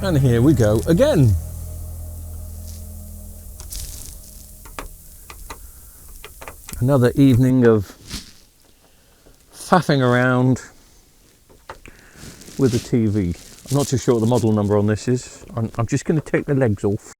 And here we go again. Another evening of faffing around with the TV. I'm not too sure what the model number on this is. I'm just going to take the legs off.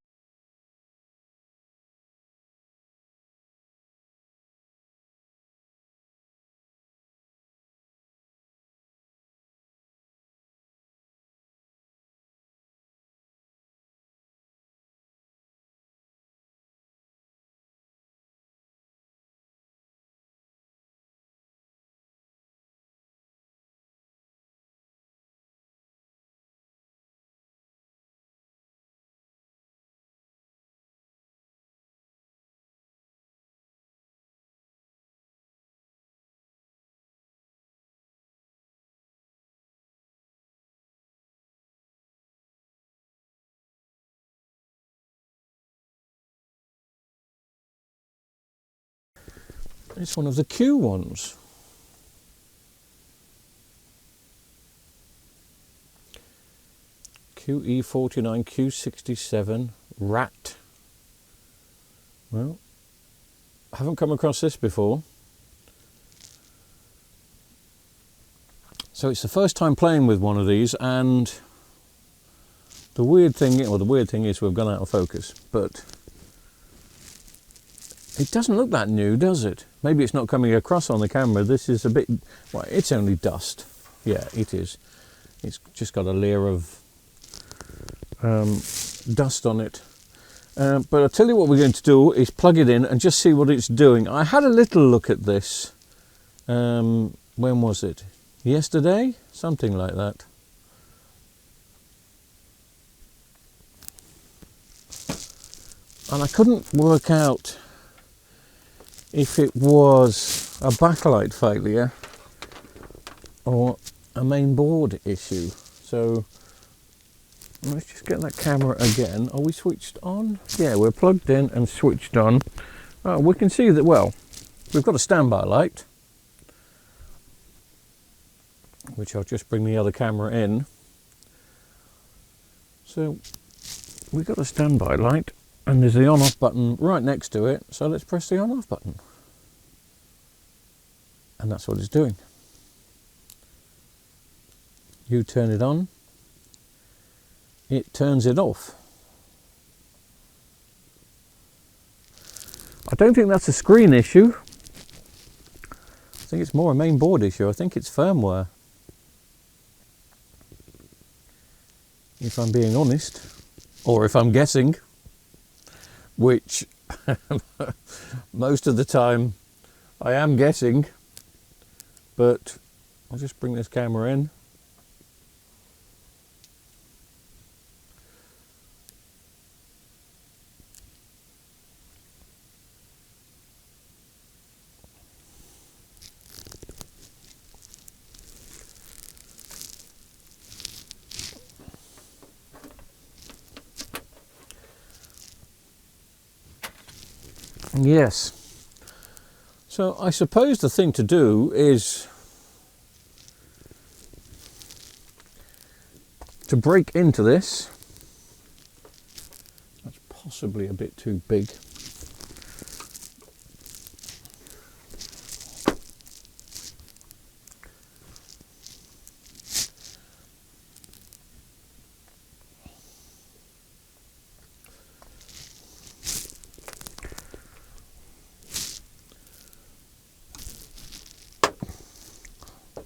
It's one of the Q ones. QE49 Q67 rat. Well, I haven't come across this before. So it's the first time playing with one of these, and the weird thing is we've gone out of focus, but it doesn't look that new, does it? Maybe it's not coming across on the camera. This is a bit, well, it's only dust. Yeah, it is. It's just got a layer of dust on it. But I'll tell you what we're going to do is plug it in and just see what it's doing. I had a little look at this. When was it? Yesterday? Something like that. And I couldn't work out if it was a backlight failure or a main board issue. So let's just get that camera again. Are we switched on? Yeah, we're plugged in and switched on. We can see that, well, we've got a standby light, which I'll just bring the other camera in. So we've got a standby light, and there's the on-off button right next to it. So let's press the on-off button. And that's what it's doing. You turn it on, it turns it off. I don't think that's a screen issue. I think it's more a main board issue. I think it's firmware, if I'm being honest, or if I'm guessing, which most of the time I am guessing. But I'll just bring this camera in. Yes. So I suppose the thing to do is to break into this. That's possibly a bit too big.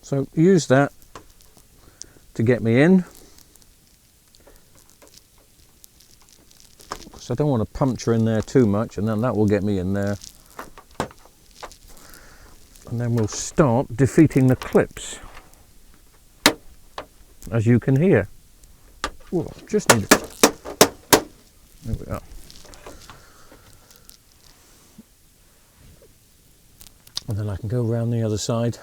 So use that to get me in, because I don't want to puncture in there too much, and then that will get me in there. And then we'll start defeating the clips, as you can hear. Whoa, just need it. There we are. And then I can go around the other side.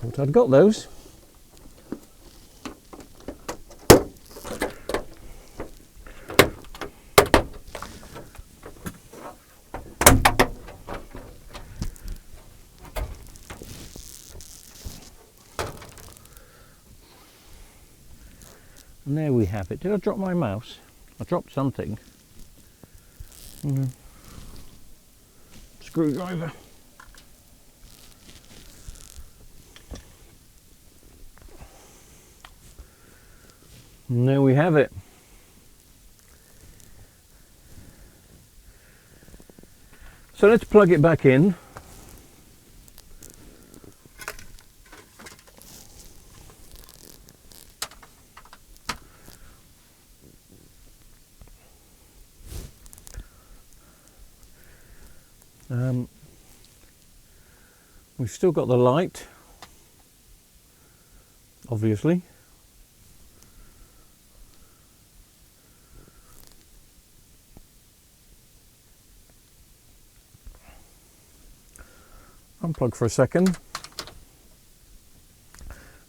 Thought I'd got those. And there we have it. Did I drop my mouse? I dropped something. Screwdriver. And there we have it. So let's plug it back in. We've still got the light, obviously. Unplug for a second,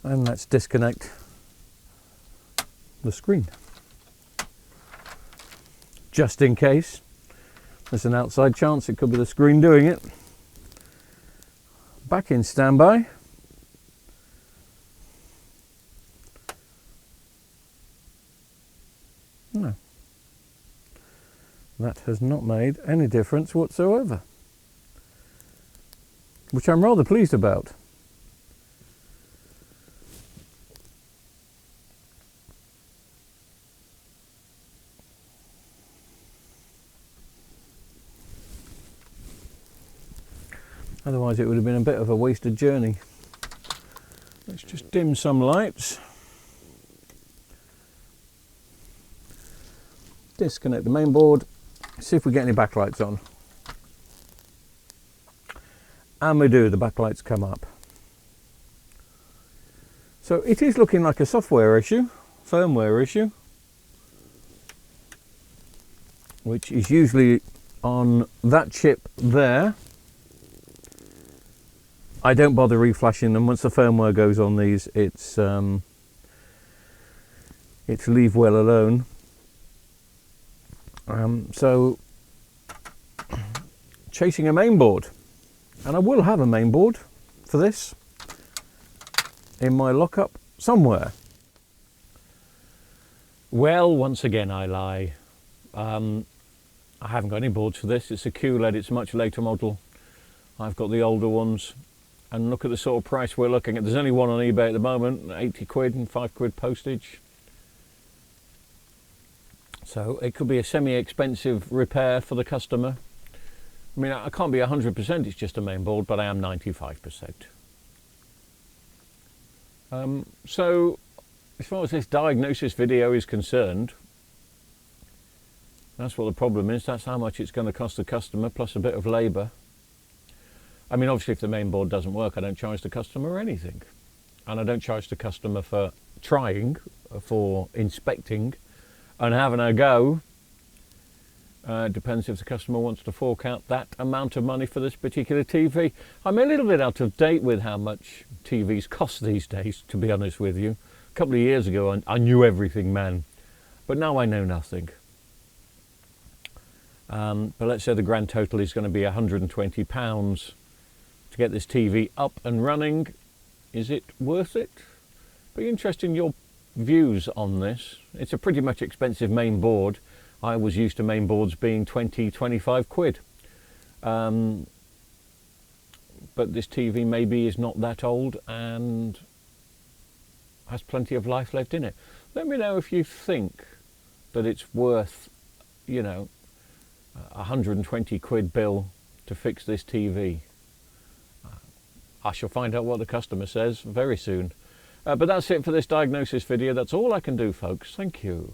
and let's disconnect the screen, just in case. There's an outside chance it could be the screen doing it. Back in standby. No, that has not made any difference whatsoever, which I'm rather pleased about. Otherwise it would have been a bit of a wasted journey. Let's just dim some lights. Disconnect the main board. See if we get any backlights on. And we do, the backlights come up. So it is looking like a software issue, firmware issue, which is usually on that chip there. I don't bother reflashing them. Once the firmware goes on these, it's leave well alone. So chasing a main board, and I will have a main board for this in my lockup somewhere. Well, once again I lie. I haven't got any boards for this. It's a QLED. It's a much later model. I've got the older ones. And look at the sort of price we're looking at. There's only one on eBay at the moment, 80 quid and 5 quid postage. So it could be a semi-expensive repair for the customer. I mean, I can't be 100%, it's just a main board, but I am 95%. So as far as this diagnosis video is concerned, that's what the problem is. That's how much it's going to cost the customer, plus a bit of labour. I mean, obviously if the main board doesn't work, I don't charge the customer anything. And I don't charge the customer for trying, for inspecting and having a go. It depends if the customer wants to fork out that amount of money for this particular TV. I'm a little bit out of date with how much TVs cost these days, to be honest with you. A couple of years ago I knew everything, man. But now I know nothing. But let's say the grand total is going to be £120 to get this TV up and running. Is it worth it? Be interesting your views on this. It's a pretty much expensive main board. I was used to main boards being 20, 25 quid. But this TV maybe is not that old and has plenty of life left in it. Let me know if you think that it's worth, you know, 120 quid bill to fix this TV. I shall find out what the customer says very soon. But that's it for this diagnosis video. That's all I can do, folks. Thank you.